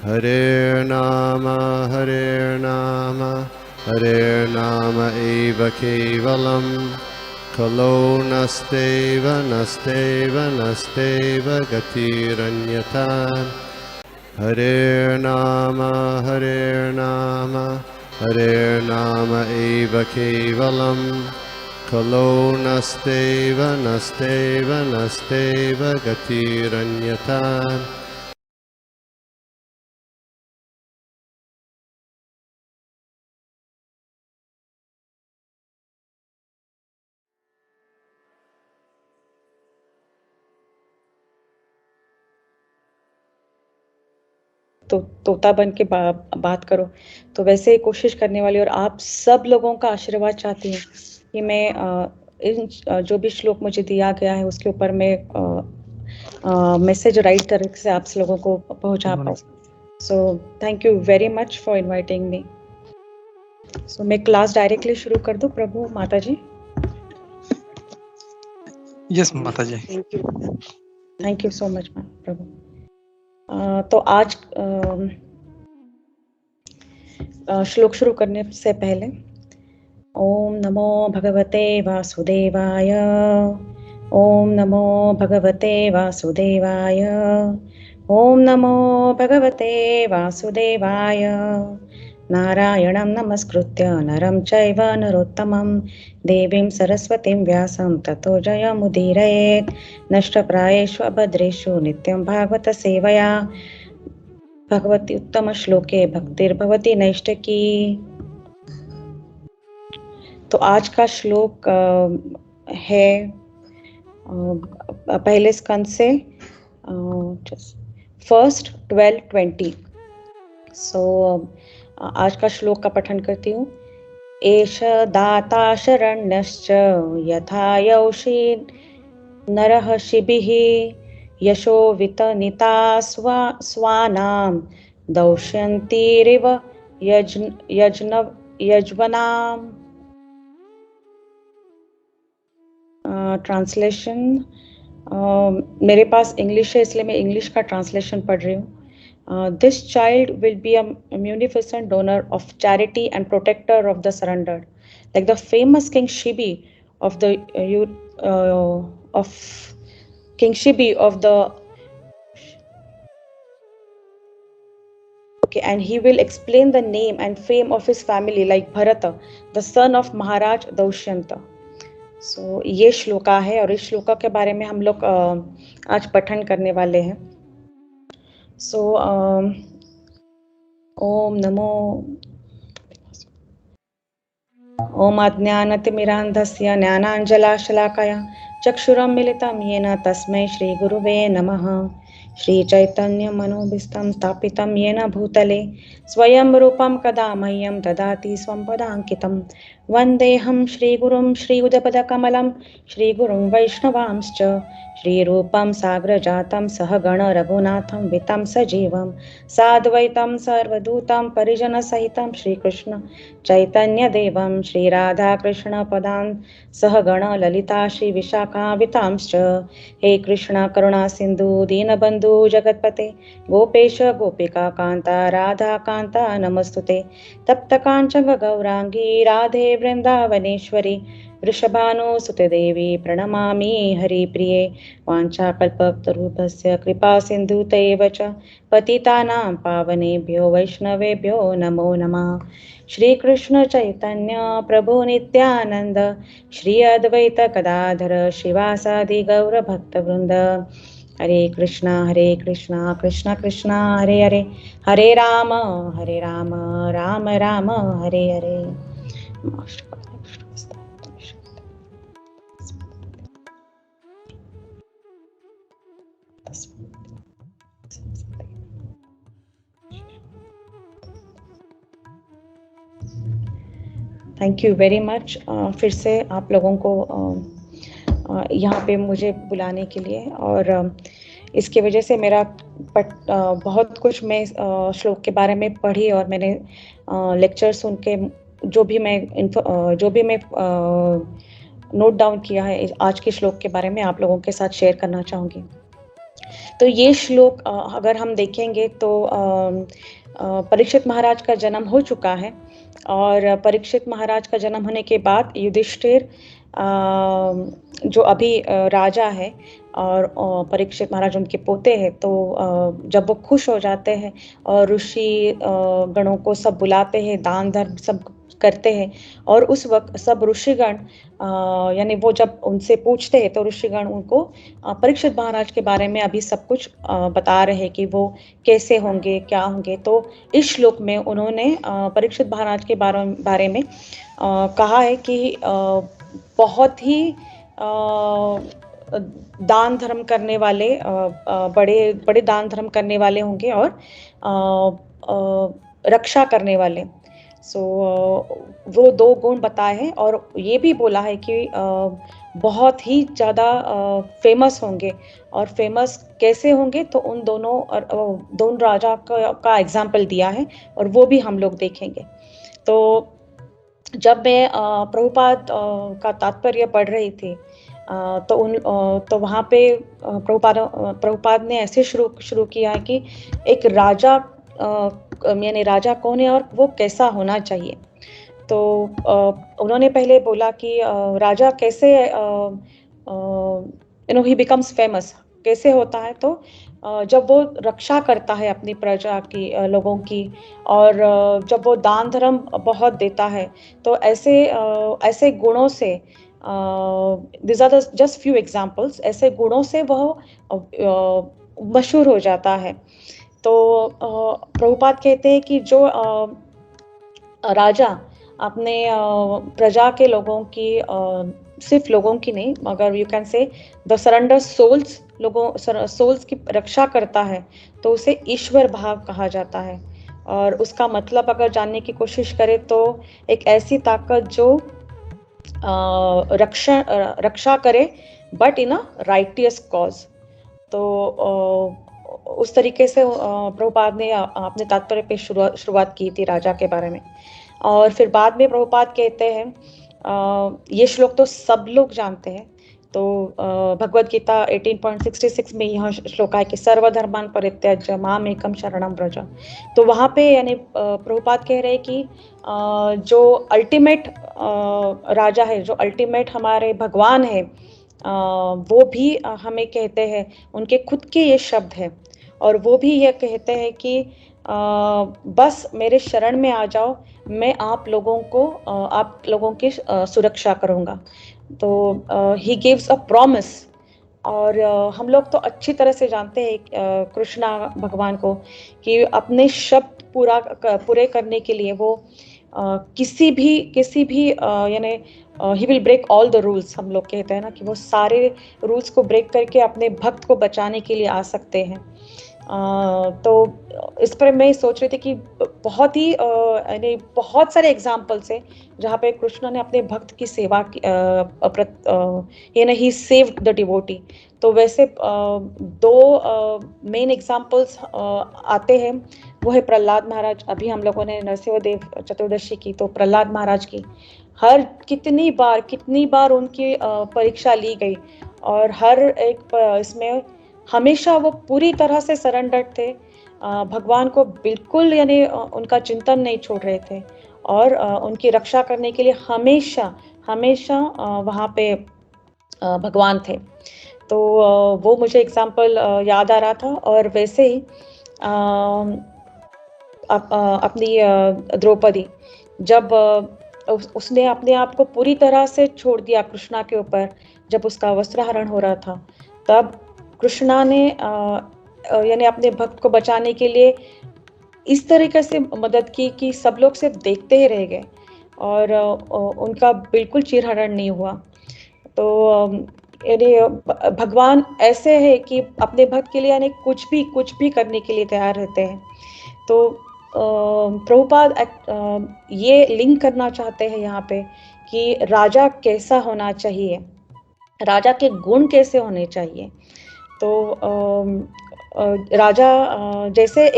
Hare Nama eva kevalam, kalo nasteva nasteva nasteva gatiranyata. Hare Nama eva kevalam, kalo nasteva nasteva nasteva gatiranyata. तो तोता बन के बात करो, तो वैसे ही कोशिश करने वाली। और आप सब लोगों का आशीर्वाद चाहती हूँ कि मैं इन जो भी श्लोक मुझे दिया गया है उसके ऊपर मैं मैसेज राइट तरीके से आप लोगों को पहुंचा पाऊँ। So thank you very much for inviting me. So मैं क्लास डायरेक्टली शुरू कर दूं प्रभु माता जी? यस माता जी। Thank you so much ma'am प्रभु। तो आज श्लोक शुरू करने से पहले ओम नमो भगवते वासुदेवाय, ओम नमो भगवते वासुदेवाय, ओम नमो भगवते वासुदेवाय। नारायणं नमस्कृत्य नरं चैव नरोत्तमं देवीं सरस्वतीं व्यासं ततो जयमुदीरयेत्। नष्टप्रायेषु अभद्रेषु नित्यं भागवत सेवया भगवती उत्तम श्लोके भक्तिर्भवति नैष्ठिकी। तो आज का श्लोक है पहले स्कंद से 1 12-20। सो आज का श्लोक का पठन करती हूँ। एष दाता शरण्यश्च यथा यौषि नरः शिबिः यशो वितनिता स्वानां दौष्यन्तीरिव यज्वनाम्। ट्रांसलेशन मेरे पास इंग्लिश है इसलिए मैं इंग्लिश का ट्रांसलेशन पढ़ रही हूँ। This child will be a munificent donor of charity and protector of the surrendered, like the famous King Shibi of the King Shibi of the and he will explain the name and fame of his family like Bharata, the son of Maharaj Daushyanta. सो ये श्लोका है और इस श्लोका के बारे में हम लोग आज पठन करने वाले हैं। सो ओम नमो ओम अज्ञानतिमिरान्धस्य ज्ञानाञ्जलाशलाकया चक्षुरुन्मिलितं येन तस्मै श्रीगुरुवे नमः। श्रीचैतन्यमनोभीष्टं स्थापितं येन भूतले स्वयं रूपं कदा मह्यं ददाति स्वं पदाङ्कितं। वन्देऽहं श्रीगुरुं श्रीयुतपदकमलं श्रीगुरुं वैष्णवांश्च श्रीरूपं साग्रजातं सहगण रघुनाथं वितं सजीवं साद्वैतं सर्वदूतं परिजनसहितं श्रीकृष्ण चैतन्यदेवं श्रीराधाकृष्णपदान् सहगण ललिता श्रीविशाखावितांश्च। हे कृष्ण करुणा सिन्धु दीनबन्धु जगत्पते गोपेश गोपिका कान्ता राधा कान्ता नमस्तुते। तप्तकाञ्चन गौरांगी राधे वृन्दावनेश्वरी वृषभानुसुते देवी प्रणमामि हरिप्रिये। वाञ्छाकल्पतरुभ्यश्च कृपा सिन्धुतैव च पतितानां पावनेभ्यो वैष्णवेभ्यो नमो नमः। श्री कृष्ण चैतन्य प्रभु नित्यानंद श्री अद्वैत गदाधर शिवासादि गौर भक्तवृंद। हरे कृष्णा कृष्णा कृष्णा हरे हरे, हरे Ram Ram Ram Hare Hare. Thank you very much फिर से आप लोगों को यहाँ पे मुझे बुलाने के लिए। और इसके वजह से मेरा बहुत कुछ मैं श्लोक के बारे में पढ़ी और मैंने लेक्चर सुन के जो भी मैं नोट डाउन किया है आज के श्लोक के बारे में आप लोगों के साथ शेयर करना चाहूँगी। तो ये श्लोक अगर हम देखेंगे तो परीक्षित महाराज का जन्म हो चुका है, और परीक्षित महाराज का जन्म होने के बाद युधिष्ठिर जो अभी राजा है और परीक्षित महाराज उनके पोते हैं, तो जब वो खुश हो जाते हैं और ऋषि गणों को सब बुलाते हैं, दान धर्म सब करते हैं, और उस वक्त सब ऋषिगण यानी वो जब उनसे पूछते हैं तो ऋषिगण उनको परीक्षित महाराज के बारे में अभी सब कुछ बता रहे हैं कि वो कैसे होंगे, क्या होंगे। तो इस श्लोक में उन्होंने परीक्षित महाराज के बारे में कहा है कि बहुत ही दान धर्म करने वाले, बड़े बड़े दान धर्म करने वाले होंगे और रक्षा करने वाले। वो 2 गुण बताए हैं, और ये भी बोला है कि बहुत ही ज़्यादा फेमस होंगे, और फेमस कैसे होंगे तो उन दोनों राजा का एग्जाम्पल दिया है, और वो भी हम लोग देखेंगे। तो जब मैं प्रभुपाद का तात्पर्य पढ़ रही थी तो वहाँ पे प्रभुपाद ने ऐसे शुरू किया कि एक राजा यानी राजा कौन है और वो कैसा होना चाहिए। तो उन्होंने पहले बोला कि राजा कैसे ही बिकम्स फेमस कैसे होता है, तो जब वो रक्षा करता है अपनी प्रजा की, लोगों की, और जब वो दान धर्म बहुत देता है, तो ऐसे गुणों से these are just few examples, ऐसे गुणों से वह मशहूर हो जाता है। तो प्रभुपाद कहते हैं कि जो राजा अपने प्रजा के लोगों की, सिर्फ लोगों की नहीं, मगर you can say the surrender souls की रक्षा करता है, तो उसे ईश्वर भाव कहा जाता है। और उसका मतलब अगर जानने की कोशिश करें तो एक ऐसी ताकत जो रक्षा करे, but in a righteous cause. तो उस तरीके से प्रभुपाद ने अपने तात्पर्य पे शुरुआत की थी राजा के बारे में। और फिर बाद में प्रभुपाद कहते हैं, ये श्लोक तो सब लोग जानते हैं, तो भगवद गीता 18.66 में यह श्लोक है कि सर्वधर्मान परित्यज्य माम एकम शरणम व्रज। तो वहाँ पे यानी प्रभुपाद कह रहे हैं कि जो अल्टीमेट राजा है, जो अल्टीमेट हमारे भगवान है, वो भी हमें कहते हैं, उनके खुद के ये शब्द है, और वो भी ये कहते हैं कि बस मेरे शरण में आ जाओ, मैं आप लोगों की सुरक्षा करूँगा। तो ही गिव्स अ प्रॉमिस। और हम लोग तो अच्छी तरह से जानते हैं कृष्णा भगवान को कि अपने शब्द पूरे करने के लिए वो किसी भी यानी he will break all the rules. हम लोग कहते हैं ना कि वो सारे रूल्स को ब्रेक करके अपने भक्त को बचाने के लिए आ सकते हैं। तो इस पर मैं सोच रही थी कि बहुत ही यानी बहुत सारे एग्जाम्पल्स हैं जहाँ पे कृष्ण ने अपने भक्त की सेवा की, यानी ही सेव्ड द डिवोटी। तो वैसे 2 मेन एग्जाम्पल्स आते हैं, वो है प्रहलाद महाराज। अभी हम लोगों ने नरसिंहदेव चतुर्दशी की, तो प्रहलाद महाराज की कितनी बार उनकी परीक्षा ली गई, और हर एक इसमें हमेशा वो पूरी तरह से सरेंडर्ड थे, भगवान को बिल्कुल यानी उनका चिंतन नहीं छोड़ रहे थे, और उनकी रक्षा करने के लिए हमेशा वहाँ पे भगवान थे। तो वो मुझे एग्जाम्पल याद आ रहा था। और वैसे ही अपनी द्रौपदी, जब उसने अपने आप को पूरी तरह से छोड़ दिया कृष्णा के ऊपर, जब उसका वस्त्रहरण हो रहा था, तब कृष्णा ने यानी अपने भक्त को बचाने के लिए इस तरीके से मदद की कि सब लोग सिर्फ देखते ही रह गए, और उनका बिल्कुल चीरहरण नहीं हुआ। तो यानी भगवान ऐसे है कि अपने भक्त के लिए यानी कुछ भी करने के लिए तैयार रहते हैं। तो प्रभुपाद ये लिंक करना चाहते हैं यहाँ पे कि राजा कैसा होना चाहिए, राजा के गुण कैसे होने चाहिए। तो राजा जैसे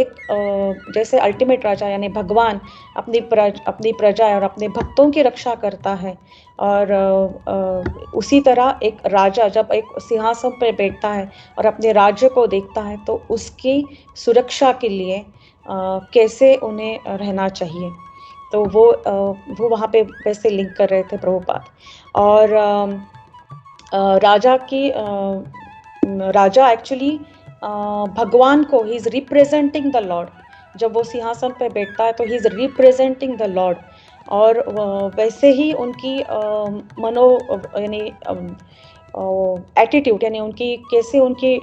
अल्टीमेट राजा यानी भगवान अपनी प्रजा और अपने भक्तों की रक्षा करता है, और उसी तरह एक राजा जब एक सिंहासन पर बैठता है और अपने राज्य को देखता है तो उसकी सुरक्षा के लिए कैसे उन्हें रहना चाहिए। तो वो वहाँ पे वैसे लिंक कर रहे थे प्रभुपाद। और राजा एक्चुअली भगवान को he is representing the Lord. जब वो सिंहासन पे बैठता है तो he is representing the Lord. और वैसे ही उनकी मनो यानी एटीट्यूड यानी उनकी कैसे उनकी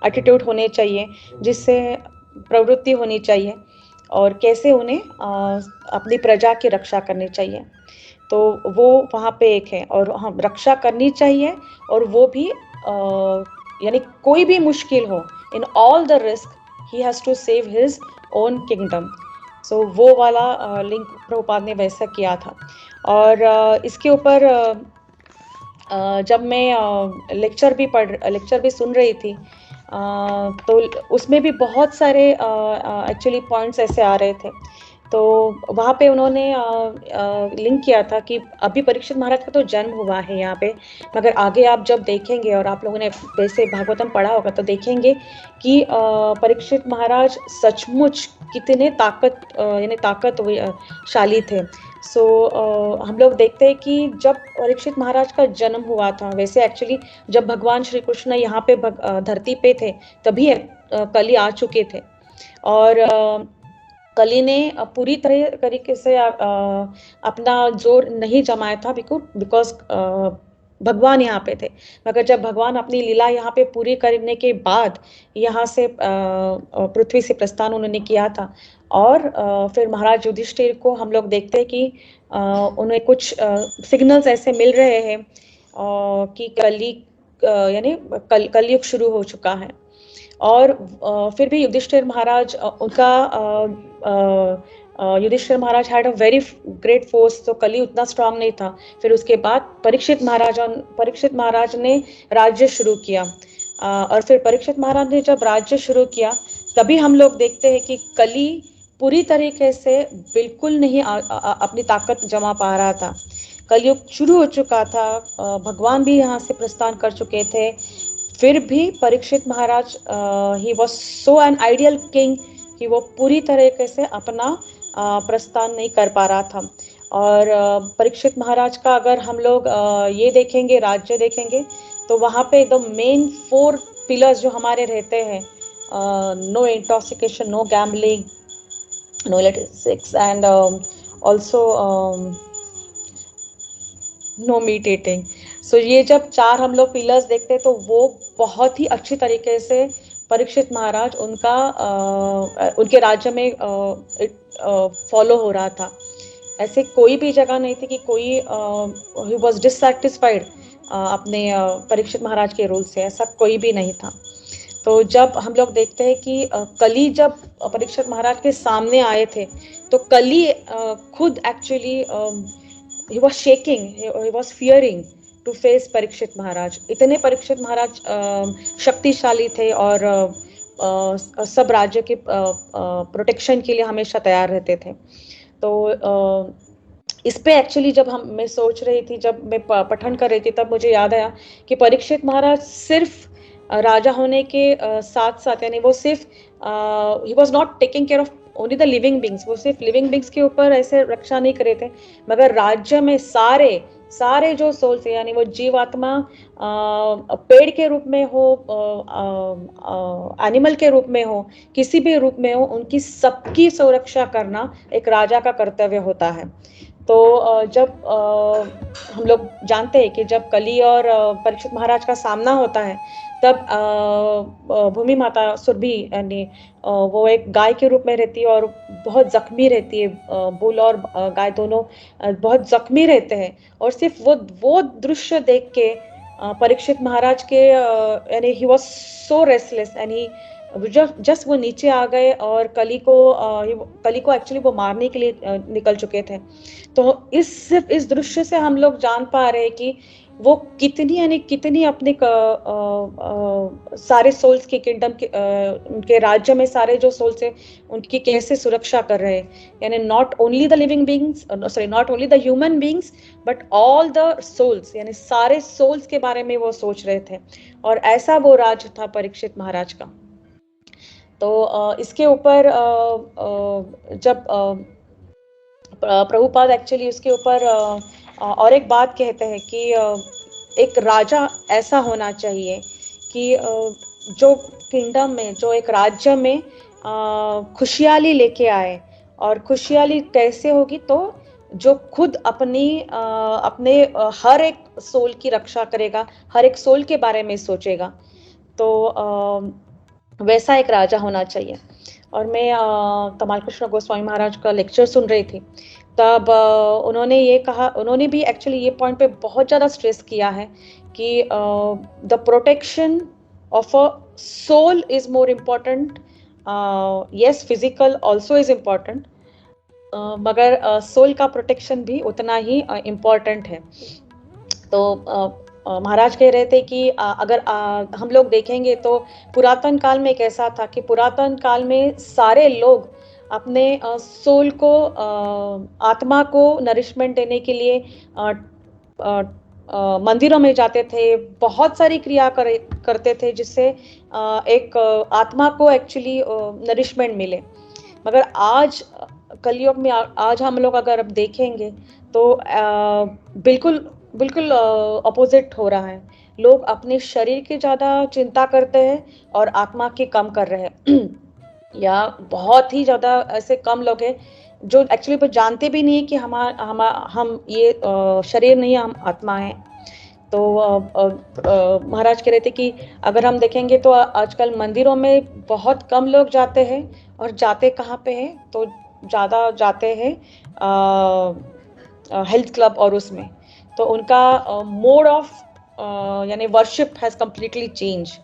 एटीट्यूड होने चाहिए, जिससे प्रवृत्ति होनी चाहिए, और कैसे उन्हें अपनी प्रजा की रक्षा करनी चाहिए। तो वो वहाँ पे एक है, और हम रक्षा करनी चाहिए, और वो भी यानी कोई भी मुश्किल हो, in all the risk he has to save his own kingdom. So वो वाला लिंक प्रभुपाद ने वैसा किया था। और इसके ऊपर जब मैं लेक्चर भी सुन रही थी, तो उसमें भी बहुत सारे एक्चुअली पॉइंट्स ऐसे आ रहे थे। तो वहाँ पे उन्होंने लिंक किया था कि अभी परीक्षित महाराज का तो जन्म हुआ है यहाँ पे, मगर आगे आप जब देखेंगे, और आप लोगों ने वैसे भागवतम पढ़ा होगा तो देखेंगे कि परीक्षित महाराज सचमुच कितने ताकतशाली थे। सो हम लोग देखते हैं कि जब परीक्षित महाराज का जन्म हुआ था, वैसे एक्चुअली जब भगवान श्री कृष्ण यहाँ पे धरती पे थे तभी कली आ चुके थे, और कली ने पूरी तरीके से अपना जोर नहीं जमाया था, बिकॉज भगवान यहाँ पे थे। मगर जब भगवान अपनी लीला यहाँ पे पूरी करने के बाद यहाँ से पृथ्वी से प्रस्थान उन्होंने किया था, और फिर महाराज युधिष्ठिर को हम लोग देखते हैं कि उन्हें कुछ सिग्नल्स ऐसे मिल रहे हैं कि यानी कलयुग शुरू हो चुका है। और फिर भी Yudhishthira Maharaj Yudhishthira Maharaj had a very great force, तो कली उतना स्ट्रांग नहीं था। फिर उसके बाद परीक्षित महाराज ने राज्य शुरू किया, और फिर परीक्षित महाराज ने जब राज्य शुरू किया तभी हम लोग देखते हैं कि कली पूरी तरीके से बिल्कुल नहीं अपनी ताकत जमा पा रहा था। कलयुग शुरू हो चुका था, भगवान भी यहाँ से प्रस्थान कर चुके थे, फिर भी Parikshit Maharaj he was so an ideal king कि वो पूरी तरीके से अपना प्रस्थान नहीं कर पा रहा था। और परीक्षित महाराज का अगर हम लोग ये देखेंगे, राज्य देखेंगे, तो वहाँ पे द मेन 4 पिलर्स जो हमारे रहते हैं, no intoxication, no gambling, no electric, and also no meat eating. So ये जब 4 हम लोग पिलर्स देखते हैं तो वो बहुत ही अच्छी तरीके से परीक्षित महाराज उनके राज्य में फॉलो हो रहा था। ऐसे कोई भी जगह नहीं थी कि कोई ही वॉज डिससैटिस्फाइड अपने परीक्षित महाराज के रूल से, ऐसा कोई भी नहीं था। तो जब हम लोग देखते हैं कि कली जब परीक्षित महाराज के सामने आए थे तो कली खुद actually he was shaking, he was fearing to face Parikshit Maharaj. इतने परीक्षित महाराज शक्तिशाली थे, और सब राज्य के प्रोटेक्शन के लिए हमेशा तैयार रहते थे। तो इस पे एक्चुअली जब मैं सोच रही थी, जब मैं पठन कर रही थी, तब मुझे याद आया कि परीक्षित महाराज सिर्फ राजा होने के साथ साथ, यानी वो सिर्फ he was not taking care of only the living beings, वो सिर्फ लिविंग बींग्स के ऊपर ऐसे रक्षा नहीं कर रहे थे, मगर राज्य में सारे जो सोल्स है, यानी वो जीवात्मा पेड़ के रूप में हो, एनिमल के रूप में हो, किसी भी रूप में हो, उनकी सबकी सुरक्षा करना एक राजा का कर्तव्य होता है। तो जब हम लोग जानते हैं कि जब कली और परीक्षित महाराज का सामना होता है, तब भूमि माता सुरभि यानी वो एक गाय के रूप में रहती है और बहुत जख्मी रहती है। बुल और गाय दोनों बहुत जख्मी रहते हैं, और सिर्फ वो दृश्य देख के परीक्षित महाराज के यानी ही वॉज सो रेस्टलेस, यानी जस्ट वो नीचे आ गए, और कली को एक्चुअली वो मारने के लिए निकल चुके थे। तो सिर्फ इस दृश्य से हम लोग जान पा रहे हैं कि वो कितनी अपने सारे सोल्स के किंगडम के उनके राज्य में सारे जो सोल्स है उनकी कैसे सुरक्षा कर रहे हैं, यानी not only the living beings, sorry not only the human beings but all the souls, यानी सारे सोल्स के बारे में वो सोच रहे थे। और ऐसा वो राज था परीक्षित महाराज का। तो इसके ऊपर जब प्रभुपाद एक्चुअली उसके ऊपर और एक बात कहते हैं कि एक राजा ऐसा होना चाहिए कि जो किंगडम में, जो एक राज्य में खुशहाली लेके आए। और खुशहाली कैसे होगी, तो जो खुद अपने हर एक सोल की रक्षा करेगा, हर एक सोल के बारे में सोचेगा। तो वैसा एक राजा होना चाहिए। और मैं कमाल कृष्ण गोस्वामी महाराज का लेक्चर सुन रही थी, तब उन्होंने ये कहा, उन्होंने भी एक्चुअली ये पॉइंट पे बहुत ज़्यादा स्ट्रेस किया है कि the protection of a soul is more important. Yes, physical also is important, मगर सोल का प्रोटेक्शन भी उतना ही इम्पॉर्टेंट है। तो महाराज कह रहे थे कि अगर हम लोग देखेंगे तो पुरातन काल में कैसा था कि पुरातन काल में सारे लोग अपने सोल को, आत्मा को नरिशमेंट देने के लिए मंदिरों में जाते थे, बहुत सारी क्रिया करते थे जिससे एक आत्मा को एक्चुअली नरिशमेंट मिले। मगर आज कलयुग में आज हम लोग अगर अब देखेंगे तो बिल्कुल अपोजिट हो रहा है। लोग अपने शरीर की ज़्यादा चिंता करते हैं और आत्मा की कम कर रहे हैं या बहुत ही ज़्यादा ऐसे कम लोग हैं जो एक्चुअली वो जानते भी नहीं है कि हम ये शरीर नहीं, हम आत्मा हैं। तो महाराज कह रहे थे कि अगर हम देखेंगे तो आजकल मंदिरों में बहुत कम लोग जाते हैं, और जाते कहाँ पे हैं, तो ज़्यादा जाते हैं हेल्थ क्लब और उसमें। तो उनका मोड ऑफ यानी वर्शिप हैज़ कम्प्लीटली चेंज।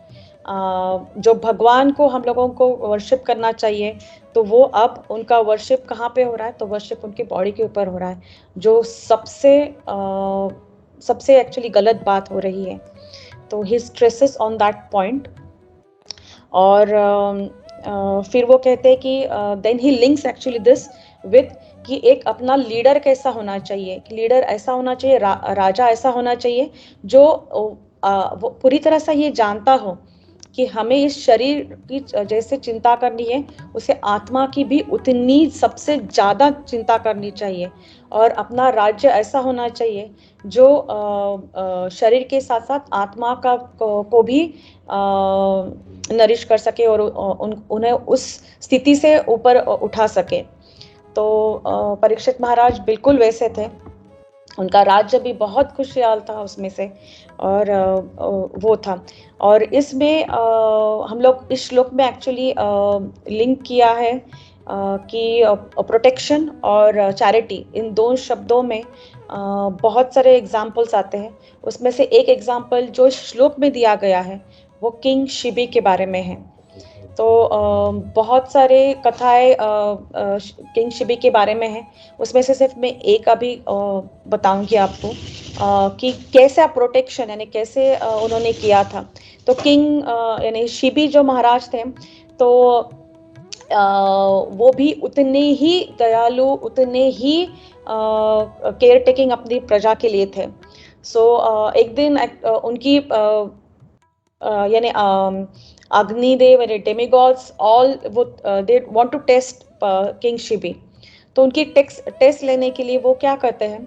जो भगवान को हम लोगों को वर्शिप करना चाहिए, तो वो अब उनका वर्शिप कहाँ पे हो रहा है, तो वर्शिप उनकी बॉडी के ऊपर हो रहा है, जो सबसे एक्चुअली गलत बात हो रही है। तो he stresses on that point. और फिर वो कहते हैं कि then he links actually this with कि एक अपना लीडर कैसा होना चाहिए, कि लीडर ऐसा होना चाहिए, राजा ऐसा होना चाहिए जो वो पूरी तरह से ये जानता हो कि हमें इस शरीर की जैसे चिंता करनी है, उसे आत्मा की भी उतनी सबसे ज़्यादा चिंता करनी चाहिए। और अपना राज्य ऐसा होना चाहिए जो शरीर के साथ साथ आत्मा को भी नरिश कर सके और उन्हें उस स्थिति से ऊपर उठा सके। तो परीक्षित महाराज बिल्कुल वैसे थे। उनका राज्य भी बहुत खुशहाल था उसमें से, और वो था। और इसमें हम लोग इस श्लोक में एक्चुअली लिंक किया है कि प्रोटेक्शन और चैरिटी, इन दो शब्दों में बहुत सारे एग्जाम्पल्स आते हैं। उसमें से एक एग्जाम्पल जो श्लोक में दिया गया है वो किंग शिबी के बारे में है। तो बहुत सारे कथाएं किंग शिबी के बारे में है, उसमें से सिर्फ मैं एक अभी बताऊंगी आपको कि कैसे प्रोटेक्शन यानी कैसे उन्होंने किया था। तो किंग यानी शिबी जो महाराज थे, तो वो भी उतने ही दयालु, उतने ही केयर टेकिंग अपनी प्रजा के लिए थे। सो एक दिन उनकी यानी अग्निदेव यानी डेमिगॉड्स ऑल वो they want to test king Shibi. तो उनकी टेस्ट लेने के लिए वो क्या करते हैं,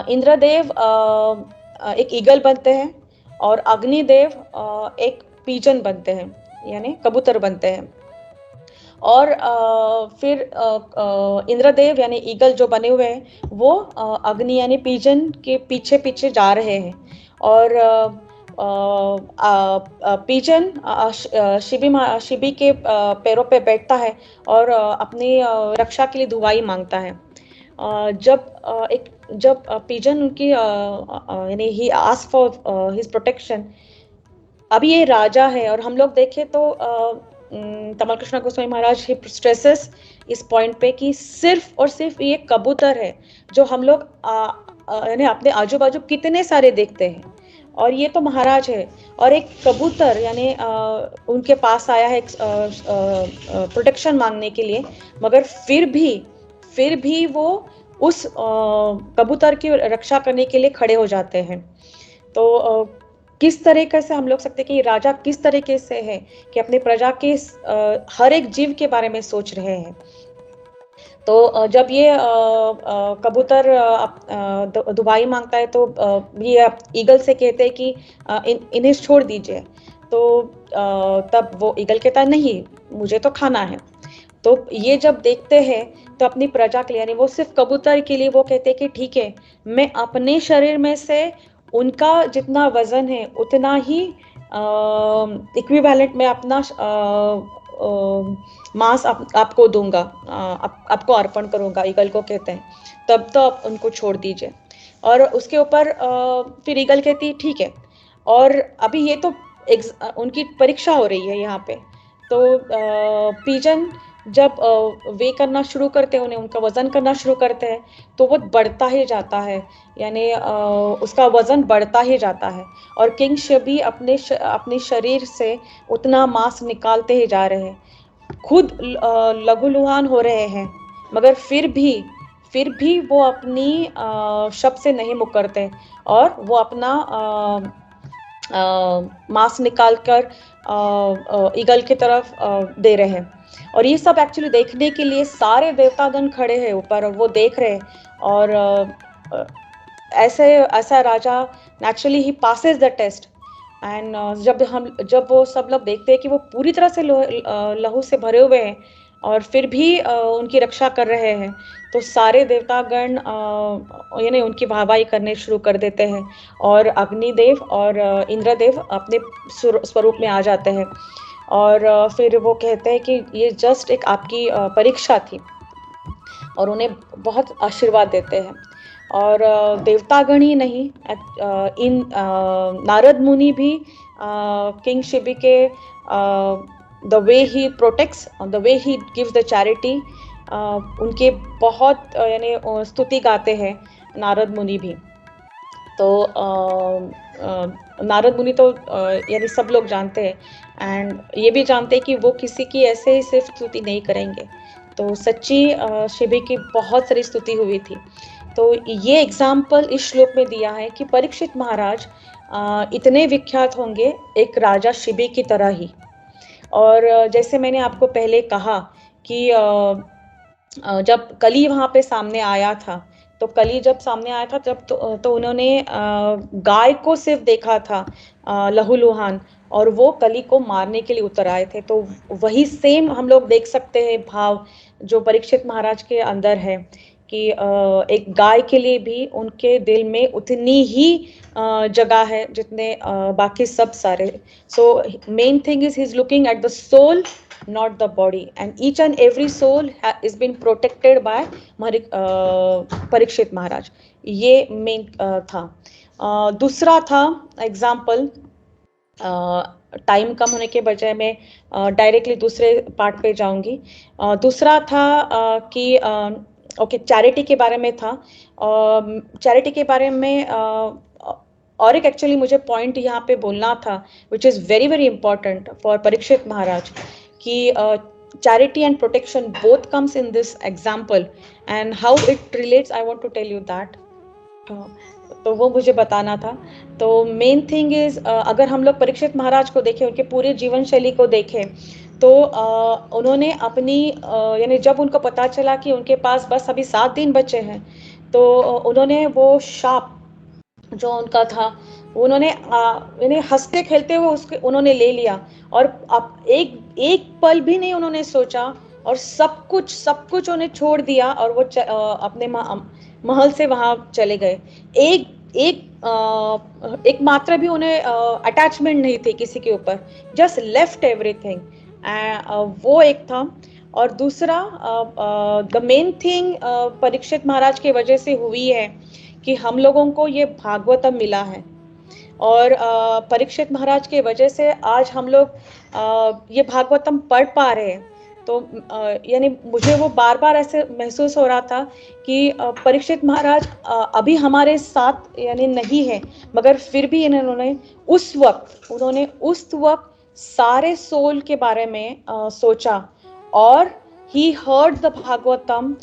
इंद्रदेव एक ईगल बनते हैं और अग्निदेव एक पीजन बनते हैं यानी कबूतर बनते हैं। और फिर इंद्रदेव यानी ईगल जो बने हुए हैं वो अग्नि यानी पीजन के पीछे पीछे जा रहे हैं। और पीजन शिबी के पैरों पे बैठता है और अपनी रक्षा के लिए दुआई मांगता है। जब पीजन उनकी यानी he ask for his protection. अभी ये राजा है और हम लोग देखें तो तमाल कृष्ण गोस्वामी महाराज ही स्ट्रेसेस इस पॉइंट पे कि सिर्फ और सिर्फ ये कबूतर है जो हम लोग यानी अपने आजू बाजू कितने सारे देखते हैं, और ये तो महाराज है, और एक कबूतर यानी उनके पास आया है प्रोटेक्शन मांगने के लिए, मगर फिर भी वो उस कबूतर की रक्षा करने के लिए खड़े हो जाते हैं। तो किस तरीके से हम लोग सकते कि राजा किस तरीके से है कि अपनी प्रजा के हर एक जीव के बारे में सोच रहे हैं। तो जब ये कबूतर दुहाई मांगता है तो ये ईगल से कहते हैं कि इन्हें छोड़ दीजिए। तो तब वो ईगल कहता है नहीं, मुझे तो खाना है। तो ये जब देखते हैं तो अपनी प्रजा के लिए, यानी वो सिर्फ कबूतर के लिए वो कहते हैं कि ठीक है, मैं अपने शरीर में से उनका जितना वजन है उतना ही इक्विवेलेंट मैं अपना मांस आपको दूंगा, आपको अर्पण करूंगा, ईगल को कहते हैं। तब तो आप उनको छोड़ दीजिए। और उसके ऊपर फिर ईगल कहती ठीक है। और अभी ये तो उनकी परीक्षा हो रही है यहाँ पे। तो पीजन जब वे करना शुरू करते हैं, उन्हें उनका वजन करना शुरू करते हैं, तो वो बढ़ता ही जाता है, यानी उसका वजन बढ़ता ही जाता है। और किंग शेबी अपने शरीर से उतना मांस निकालते ही जा रहे हैं, खुद लघुलुहान हो रहे हैं, मगर फिर भी वो अपनी शब्द से नहीं मुकरते, और वो अपना मांस निकालकर ईगल की तरफ दे रहे हैं। और ये सब एक्चुअली देखने के लिए सारे देवतागण खड़े हैं ऊपर, और वो देख रहे हैं। और ऐसा राजा नेचुरली ही पासेस द टेस्ट। एंड जब वो सब लोग देखते हैं कि वो पूरी तरह से लहू से भरे हुए हैं और फिर भी उनकी रक्षा कर रहे हैं, तो सारे देवतागण यानी उनकी वाहवाही करने शुरू कर देते हैं, और अग्निदेव और इंद्रदेव अपने स्वरूप में आ जाते हैं। और फिर वो कहते हैं कि ये जस्ट एक आपकी परीक्षा थी, और उन्हें बहुत आशीर्वाद देते हैं। और देवतागण ही नहीं, इन नारद मुनि भी किंग शिबी के the way he protects, the way he gives the charity, उनके बहुत यानी स्तुति गाते हैं नारद मुनि भी। तो नारद मुनि तो यानी सब लोग जानते हैं, एंड ये भी जानते हैं कि वो किसी की ऐसे ही सिर्फ स्तुति नहीं करेंगे। तो सच्ची शिबी की बहुत सारी स्तुति हुई थी। तो ये एग्जाम्पल इस श्लोक में दिया है कि परीक्षित महाराज इतने विख्यात होंगे एक राजा शिबी की तरह ही। और जैसे मैंने आपको पहले कहा कि जब कली वहाँ पे सामने आया था, तो कली जब सामने आया था जब तो उन्होंने गाय को सिर्फ देखा था लहूलुहान, और वो कली को मारने के लिए उतर आए थे। तो वही सेम हम लोग देख सकते हैं भाव जो परीक्षित महाराज के अंदर है, कि एक गाय के लिए भी उनके दिल में उतनी ही जगह है जितने बाकी सब सारे। So main thing is he is looking at the soul, not the body, and each and every soul is been protected by Parikshit Maharaj. ये मेन था। दूसरा था एग्जाम्पल, टाइम कम होने के बजाय मैं डायरेक्टली दूसरे पार्ट पे जाऊंगी। दूसरा था कि ओके, चैरिटी के बारे में था। चैरिटी के बारे में और एक एक्चुअली मुझे पॉइंट यहाँ पे बोलना था, which is very very important for Parikshit Maharaj, कि charity and protection both comes in this example, and how it relates I want to tell you that. तो वो मुझे बताना था। तो मेन थिंग इज, अगर हम लोग परीक्षित महाराज को देखें, उनके पूरे जीवन शैली को देखें, तो उन्होंने अपनी यानी जब उनको पता चला कि उनके पास बस अभी 7 दिन बचे हैं, तो उन्होंने वो शाप जो उनका था उन्होंने हंसते खेलते हुए उसके उन्होंने ले लिया, और अब एक पल भी नहीं उन्होंने सोचा, और सब कुछ उन्हें छोड़ दिया, और वो अपने महल से वहां चले गए। एक मात्रा भी उन्हें अटैचमेंट नहीं थी किसी के ऊपर, जस्ट लेफ्ट एवरीथिंग। वो एक था। और दूसरा द मेन थिंग परीक्षित महाराज की वजह से हुई है कि हम लोगों को ये भागवतम मिला है, और परीक्षित महाराज के वजह से आज हम लोग ये भागवतम पढ़ पा रहे हैं। तो यानी मुझे वो बार बार ऐसे महसूस हो रहा था कि परीक्षित महाराज अभी हमारे साथ यानी नहीं है, मगर फिर भी उन्होंने उस वक्त सारे सोल के बारे में सोचा, और he heard the Bhagavatam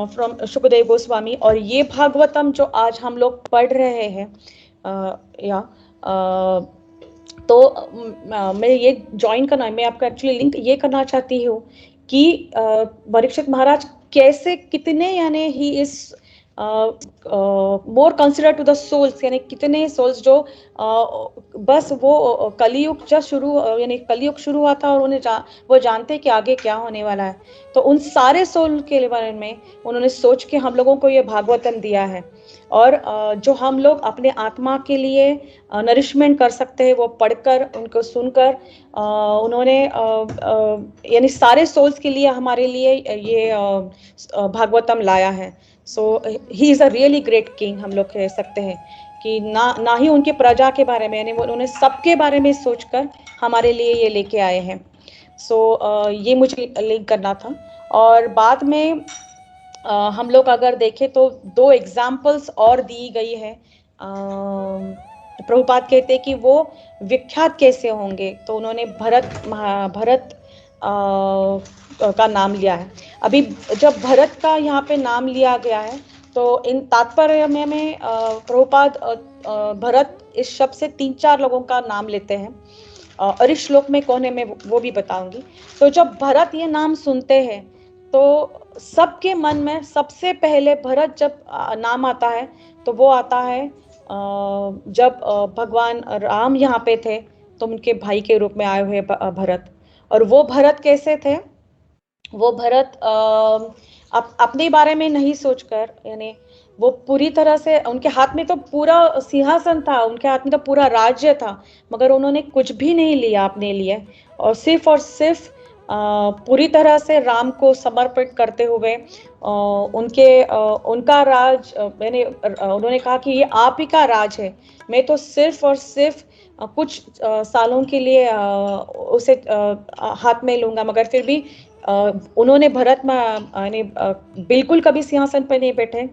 from Shukdev Goswami, और ये भागवतम जो आज हम लोग पढ़ रहे हैं तो मैं ये ज्वाइन करना, मैं आपको एक्चुअली लिंक ये करना चाहती हूँ कि परीक्षित महाराज कैसे कितने यानी he is more consider to the souls, यानी कितने सोल्स जो बस वो कलयुग जब शुरू यानी कलयुग शुरू हुआ था और उन्हें वो जानते कि आगे क्या होने वाला है, तो उन सारे सोल के बारे में उन्होंने सोच के हम लोगों को ये भागवतम दिया है। और जो हम लोग अपने आत्मा के लिए नरिशमेंट कर सकते हैं वो पढ़कर, उनको सुनकर, उन्होंने यानी सारे सोल्स के लिए हमारे लिए ये भागवतम लाया है। So he is a really great king, हम लोग कह सकते हैं कि ना ही उनके प्रजा के बारे में, यानी उन्होंने सबके बारे में सोचकर हमारे लिए ये लेके आए हैं। सो ये मुझे लिंक करना था। और बाद में हम लोग अगर देखें तो 2 एग्जाम्पल्स और दी गई है। प्रभुपाद कहते हैं कि वो विख्यात कैसे होंगे, तो उन्होंने भरत का नाम लिया है। अभी जब भरत का यहाँ पे नाम लिया गया है तो इन तात्पर्य में प्रभुपाद भरत इस शब्द से 3-4 लोगों का नाम लेते हैं, और इस श्लोक में कौन है मैं वो भी बताऊंगी। तो जब भरत ये नाम सुनते हैं तो सबके मन में सबसे पहले भरत जब नाम आता है तो वो आता है जब भगवान राम यहाँ पे थे तो उनके भाई के रूप में आए हुए भरत। और वो भरत कैसे थे? वो भरत अपने बारे में नहीं सोचकर, यानी वो पूरी तरह से, उनके हाथ में तो पूरा सिंहासन था, उनके हाथ में तो पूरा राज्य था, मगर उन्होंने कुछ भी नहीं लिया अपने लिए, और सिर्फ पूरी तरह से राम को समर्पित करते हुए उनका राज, मैंने उन्होंने कहा कि ये आप ही का राज है, मैं तो सिर्फ कुछ सालों के लिए उसे हाथ में लूंगा। मगर फिर भी उन्होंने भरत में यानी बिल्कुल कभी सिंहासन पर नहीं बैठे,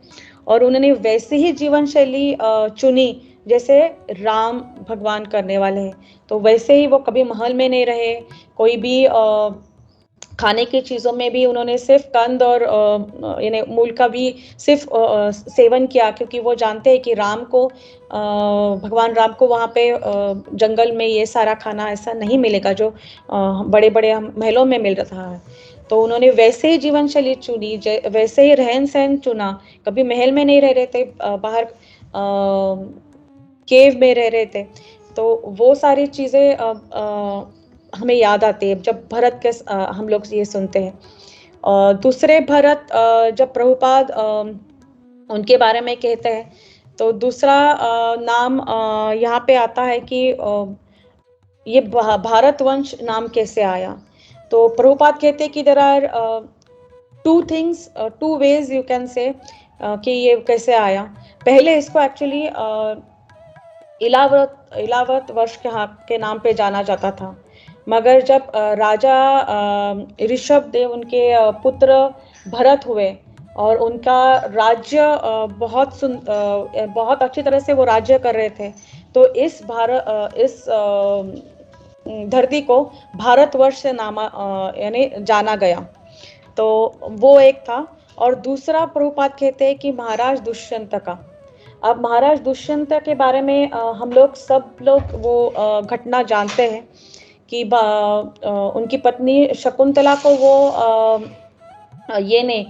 और उन्होंने वैसे ही जीवन शैली चुनी जैसे राम भगवान करने वाले हैं। तो वैसे ही वो कभी महल में नहीं रहे, कोई भी खाने की चीज़ों में भी उन्होंने सिर्फ कंद और यानी मूल का भी सिर्फ सेवन किया, क्योंकि वो जानते हैं कि राम को भगवान राम को वहाँ पे जंगल में ये सारा खाना ऐसा नहीं मिलेगा जो बड़े बड़े महलों में मिल रहा है। तो उन्होंने वैसे ही जीवन शैली चुनी, वैसे ही रहन सहन चुना, कभी महल में नहीं रह रहे थे, बाहर केव में रह रहे थे। तो वो सारी चीज़ें हमें याद आती है जब भरत के हम लोग ये सुनते हैं। दूसरे भरत जब प्रभुपाद उनके बारे में कहते हैं तो दूसरा नाम यहाँ पे आता है कि ये भारतवंश नाम कैसे आया। तो प्रभुपाद कहते हैं कि there are 2 ways you can say कि ये कैसे आया। पहले इसको एक्चुअली इलावत वर्ष के नाम पे जाना जाता था, मगर जब राजा ऋषभ देव उनके पुत्र भरत हुए और उनका राज्य बहुत अच्छी तरह से वो राज्य कर रहे थे, तो इस धरती को भारतवर्ष से यानी जाना गया। तो वो एक था। और दूसरा प्रभुपाद कहते हैं कि महाराज दुष्यंत का। अब महाराज दुष्यंत के बारे में हम लोग सब लोग वो घटना जानते हैं कि उनकी पत्नी शकुंतला को वो ये नहीं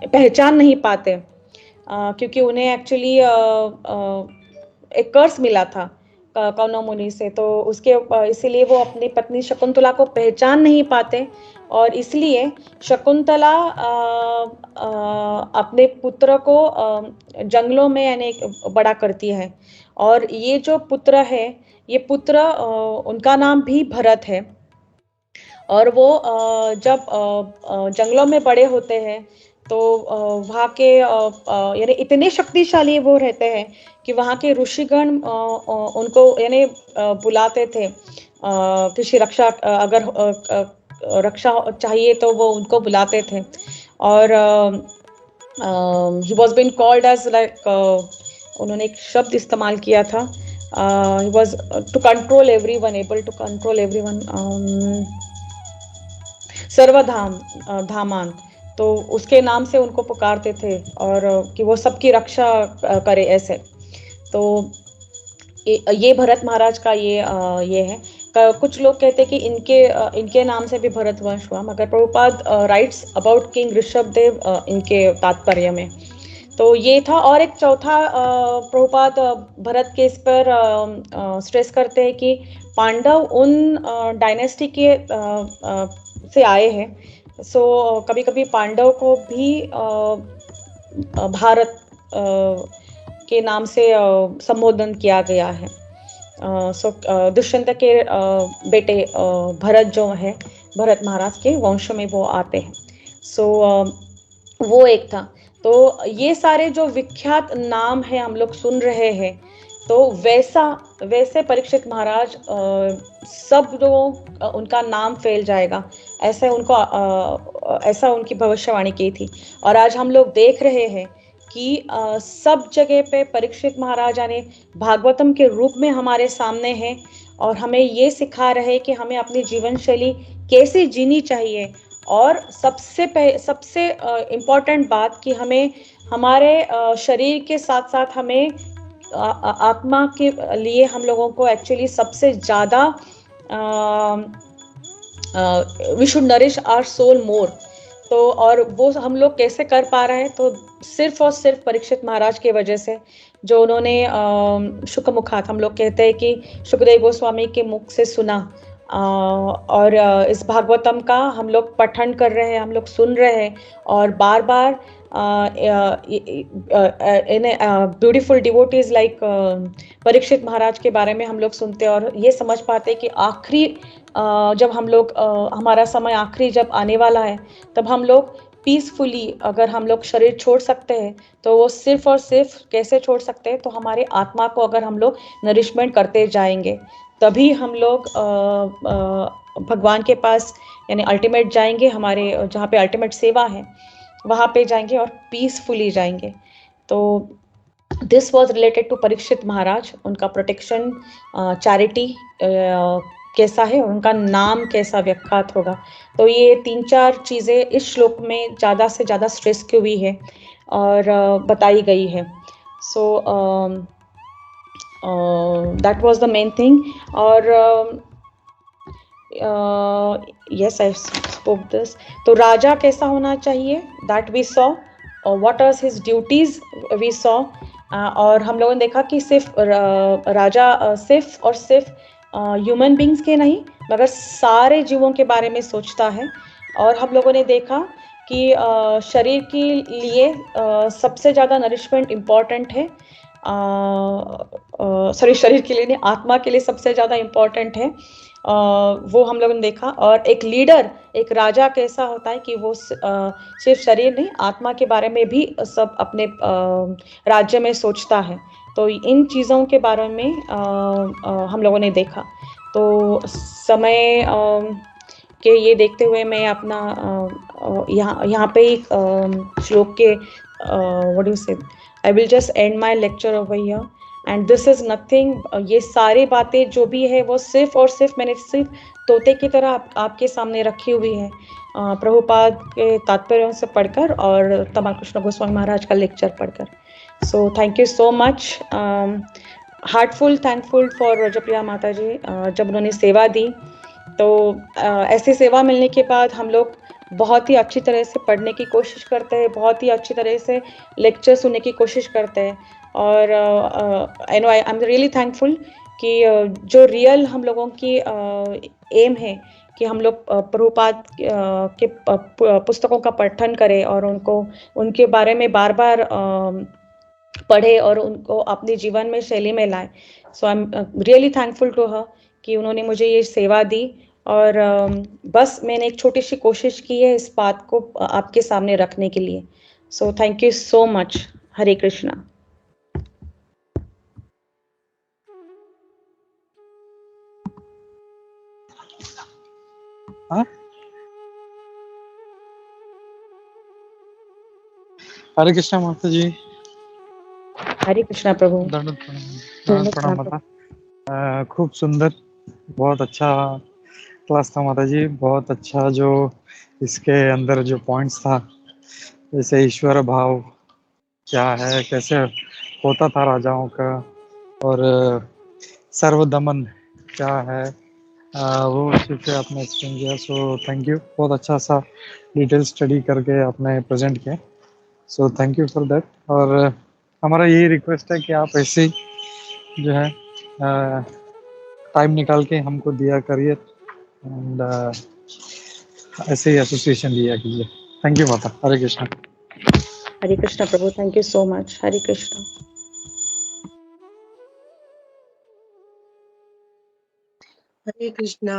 पहचान नहीं पाते, क्योंकि उन्हें एक्चुअली एक कर्स मिला था कौनो मुनि से, तो उसके इसीलिए वो अपनी पत्नी शकुंतला को पहचान नहीं पाते, और इसलिए शकुंतला अपने पुत्र को जंगलों में यानी बड़ा करती है। और ये जो पुत्र है, ये पुत्र उनका नाम भी भरत है। और वो जब जंगलों में बड़े होते हैं तो वहाँ के यानी इतने शक्तिशाली वो रहते हैं कि वहाँ के ऋषिगण उनको यानी बुलाते थे, किसी रक्षा अगर रक्षा चाहिए तो वो उनको बुलाते थे। और he was been called as like, उन्होंने एक शब्द इस्तेमाल किया था, he was to control everyone, able to control everyone, सर्वधाम, धामान। तो उसके नाम से उनको पुकारते थे, और कि वो सबकी रक्षा करे ऐसे। तो ये भरत महाराज का ये है। कुछ लोग कहते हैं कि इनके नाम से भी भरत वंश हुआ, मगर Prabhupada writes about king Rishabh Dev इनके तात्पर्य में। तो ये था। और एक चौथा, प्रभुपाद भरत के इस पर स्ट्रेस करते हैं कि पांडव उन डायनेस्टी के से आए हैं। सो कभी कभी पांडव को भी भारत के नाम से संबोधन किया गया है। सो दुष्यंत के बेटे भरत जो है, भरत महाराज के वंश में वो आते हैं। सो वो एक था। तो ये सारे जो विख्यात नाम है हम लोग सुन रहे हैं, तो वैसे परीक्षित महाराज सब लोगों उनका नाम फैल जाएगा, ऐसा उनकी भविष्यवाणी की थी। और आज हम लोग देख रहे हैं कि सब जगह पे परीक्षित महाराजा ने भागवतम के रूप में हमारे सामने हैं, और हमें ये सिखा रहे कि हमें अपनी जीवन शैली कैसे जीनी चाहिए। और सबसे इम्पोर्टेंट बात कि हमें हमारे शरीर के साथ साथ हमें आत्मा के लिए हम लोगों को एक्चुअली सबसे ज़्यादा we should nourish our soul more. तो और वो हम लोग कैसे कर पा रहे हैं, तो सिर्फ और सिर्फ परीक्षित महाराज की वजह से, जो उन्होंने शुक मुखात, हम लोग कहते हैं कि सुखदेव गोस्वामी के मुख से सुना, और इस भागवतम का हम लोग पठन कर रहे हैं, हम लोग सुन रहे हैं, और बार बार ब्यूटीफुल डिवोटीज लाइक परीक्षित महाराज के बारे में हम लोग सुनते हैं, और ये समझ पाते हैं कि आखिरी जब हम लोग हमारा समय आखिरी जब आने वाला है, तब हम लोग पीसफुली अगर हम लोग शरीर छोड़ सकते हैं, तो वो सिर्फ और सिर्फ कैसे छोड़ सकते हैं, तो हमारे आत्मा को अगर हम लोग नरिशमेंट करते जाएंगे, तभी हम लोग भगवान के पास यानी अल्टीमेट जाएंगे, हमारे जहाँ पे अल्टीमेट सेवा है वहाँ पे जाएंगे और पीसफुली जाएंगे। तो this was related to Parikshit Maharaj, उनका प्रोटेक्शन, चैरिटी कैसा है, और उनका नाम कैसा विख्यात होगा। तो ये 3-4 चीज़ें इस श्लोक में ज़्यादा से ज़्यादा स्ट्रेस की हुई है और बताई गई है। So that was the main thing. और यस, आई स्पोक दिस। तो राजा कैसा होना चाहिए, दैट वी सॉ, और what are his duties we saw. और हम लोगों ने देखा कि सिर्फ राजा सिर्फ और सिर्फ ह्यूमन बींग्स के नहीं, मगर सारे जीवों के बारे में सोचता है। और हम लोगों ने देखा कि शरीर के लिए सबसे ज़्यादा नरिशमेंट इम्पॉर्टेंट है, सॉरी शरीर के लिए नहीं, आत्मा के लिए सबसे ज़्यादा इम्पॉर्टेंट है, वो हम लोगों ने देखा। और एक लीडर, एक राजा कैसा होता है कि वो सिर्फ शरीर नहीं, आत्मा के बारे में भी सब अपने राज्य में सोचता है। तो इन चीज़ों के बारे में हम लोगों ने देखा। तो समय के ये देखते हुए मैं अपना यहाँ पे एक श्लोक के व्हाट डू यू से, I will just and my lecture over here, and this is nothing. ये सारी बातें जो भी है वो सिर्फ और सिर्फ मैंने सिर्फ तोते की तरह आपके सामने रखी हुई है, प्रभुपाद के तात्पर्यों से पढ़कर और तमाल कृष्ण गोस्वामी महाराज का लेक्चर पढ़कर। So thank you so much, heartful thankful for Rajpriya Mata ji. जब उन्होंने सेवा दी, तो ऐसी सेवा मिलने के बाद हम लोग बहुत ही अच्छी तरह से पढ़ने की कोशिश करते हैं, बहुत ही अच्छी तरह से लेक्चर सुनने की कोशिश करते हैं। और I know I am really thankful कि जो रियल हम लोगों की एम है कि हम लोग प्रभुपाद के पुस्तकों का पठन करें और उनके बारे में बार बार पढ़े और उनको अपने जीवन में शैली में लाए। So I am really thankful to her कि उन्होंने मुझे ये सेवा दी। और बस मैंने एक छोटी सी कोशिश की है इस बात को आपके सामने रखने के लिए। So thank you so much. Hare Krishna. हाँ हरे कृष्णा माता जी। हरे कृष्णा प्रभु। दंडवत प्रणाम। दंडवत दंडवत प्रणाम प्रणाम माता। प्रभु। खूब सुंदर, बहुत अच्छा क्लास था माता जी। बहुत अच्छा जो इसके अंदर जो पॉइंट्स था, जैसे ईश्वर भाव क्या है, कैसे होता था राजाओं का, और सर्वदमन क्या है, वो चीज़ें आपने एक्सप्लेन किया। सो थैंक यू, बहुत अच्छा सा डिटेल स्टडी करके आपने प्रेजेंट किया। सो थैंक यू फॉर दैट। और हमारा यही रिक्वेस्ट है कि आप ऐसे ही जो है टाइम निकाल के हमको दिया करिए, एंड ऐसे ही एसोसिएशन दिया कीजिए। थैंक यू माता। हरे कृष्णा। हरे कृष्णा प्रभु, thank you so much. Hare Krishna. हरे कृष्णा।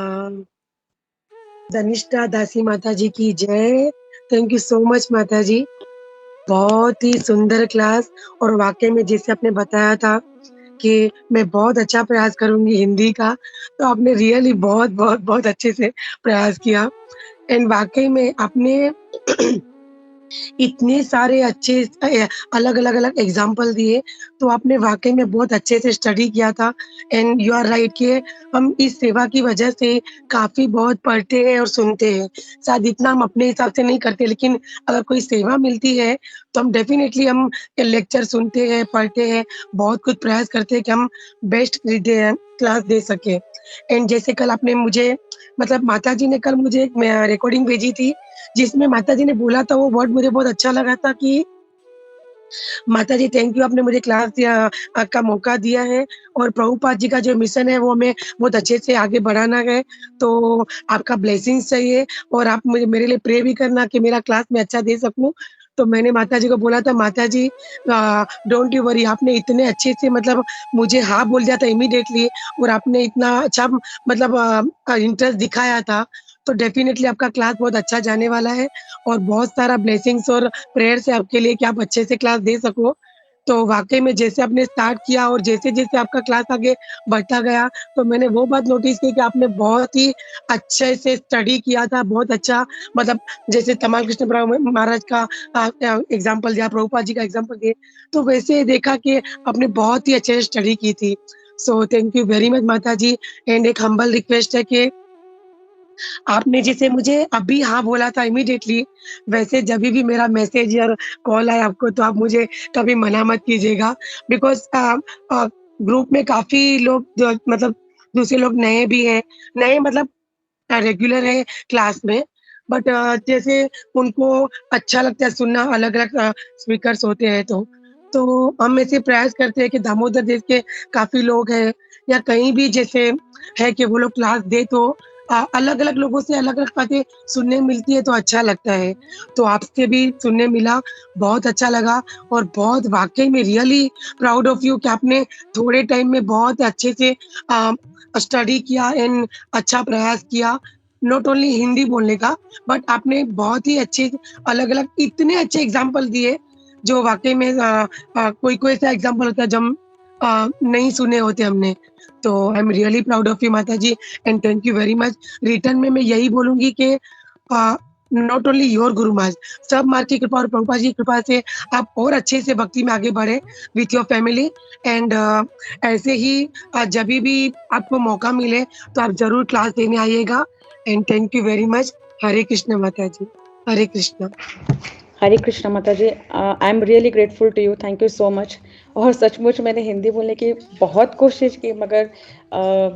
धनिष्ठा दासी माता जी की जय। थैंक यू सो मच माता जी, बहुत ही सुंदर क्लास। और वाकई में जैसे आपने बताया था कि मैं बहुत अच्छा प्रयास करूंगी हिंदी का, तो आपने रियली बहुत बहुत बहुत अच्छे से प्रयास किया। एंड वाकई में आपने इतने सारे अच्छे अलग-अलग एग्ज़ाम्पल दिए, तो आपने वाक़ई में बहुत अच्छे से स्टडी किया था। एंड यू आर राइट कि हम इस सेवा की वजह से काफ़ी बहुत पढ़ते हैं और सुनते हैं। शायद इतना हम अपने हिसाब से नहीं करते, लेकिन अगर कोई सेवा मिलती है, तो हम डेफ़िनेटली हम लेक्चर सुनते हैं, पढ़ते हैं, बहुत कुछ प्रयास करते हैं कि हम बेस्ट क्लास दे सकें। एंड जैसे कल आपने मुझे मतलब माताजी ने कल मुझे एक रिकॉर्डिंग भेजी थी, जिसमें माताजी ने बोला था वो वर्ड मुझे बहुत अच्छा लगा था कि माताजी थैंक यू, आपने मुझे क्लास दिया का मौका दिया है, और प्रभुपाद जी का जो मिशन है वो हमें बहुत अच्छे से आगे बढ़ाना है। तो आपका ब्लेसिंग्स चाहिए, और आप मुझे मेरे लिए प्रे भी करना कि मेरा क्लास मैं अच्छा दे सकूँ। तो मैंने माताजी को बोला था, माताजी डोंट यू वरी, आपने इतने अच्छे से मतलब मुझे हाँ बोल दिया था इमीडिएटली, और आपने इतना अच्छा मतलब इंटरेस्ट दिखाया था, तो डेफ़िनिटली आपका क्लास बहुत अच्छा जाने वाला है, और बहुत सारा ब्लेसिंग्स और प्रेयर्स है आपके लिए कि आप अच्छे से क्लास दे सको। तो वाक़ई में जैसे आपने स्टार्ट किया और जैसे-जैसे आपका क्लास आगे बढ़ता गया, तो मैंने वो बात नोटिस की कि आपने बहुत ही अच्छे से स्टडी किया था, बहुत अच्छा मतलब जैसे तमाल कृष्ण महाराज का एग्ज़ाम्पल दिया, प्रभुपाद जी का एग्ज़ाम्पल दिए, तो वैसे देखा कि आपने बहुत ही अच्छे से स्टडी की थी। सो थैंक यू वेरी मच माताजी। एंड एक हम्बल रिक्वेस्ट है कि आपने जैसे मुझे अभी हाँ बोला था इमीडिएटली, वैसे जभी भी मेरा मैसेज या कॉल आए आपको, तो आप मुझे कभी मना मत कीजिएगा, बिकॉज़ ग्रुप में काफ़ी लोग जो मतलब दूसरे लोग नए भी हैं, नए मतलब रेगुलर है क्लास में, बट जैसे उनको अच्छा लगता है सुनना, अलग-अलग स्पीकर्स होते हैं तो। तो हम ऐसे प्रयास करते हैं कि दामोदर देश के काफ़ी लोग हैं, या कहीं भी जैसे है कि वो लोग क्लास दें, तो अलग-अलग लोगों से अलग-अलग बातें सुनने मिलती है तो अच्छा लगता है। तो आपसे भी सुनने मिला, बहुत अच्छा लगा, और बहुत वाक़ई में रियली प्राउड ऑफ यू कि आपने थोड़े टाइम में बहुत अच्छे से अ, स्टडी किया एंड अच्छा प्रयास किया। नॉट ओनली हिंदी बोलने का, बट आपने बहुत ही अच्छे अलग-अलग इतने अच्छे एग्ज़ाम्पल दिए, जो वाक़ई में कोई-कोई ऐसा एग्ज़ाम्पल होता है जो हम नहीं सुने होते हमने। तो I am really proud of you माताजी, and thank you very much. Return में मैं यही बोलूँगी कि not only your Guru Maharaj, सब माँ की कृपा और प्रभुपाद जी की कृपा से आप और अच्छे से भक्ति में आगे बढ़े विथ योर फैमिली। एंड ऐसे ही जभी भी आपको मौका मिले, तो आप ज़रूर क्लास देने आइएगा। And thank you very much. Hare Krishna माता जी। हरे कृष्ण। हरे कृष्णा माता जी, I am really grateful to you, thank you so much. और सचमुच मैंने हिंदी बोलने की बहुत कोशिश की, मगर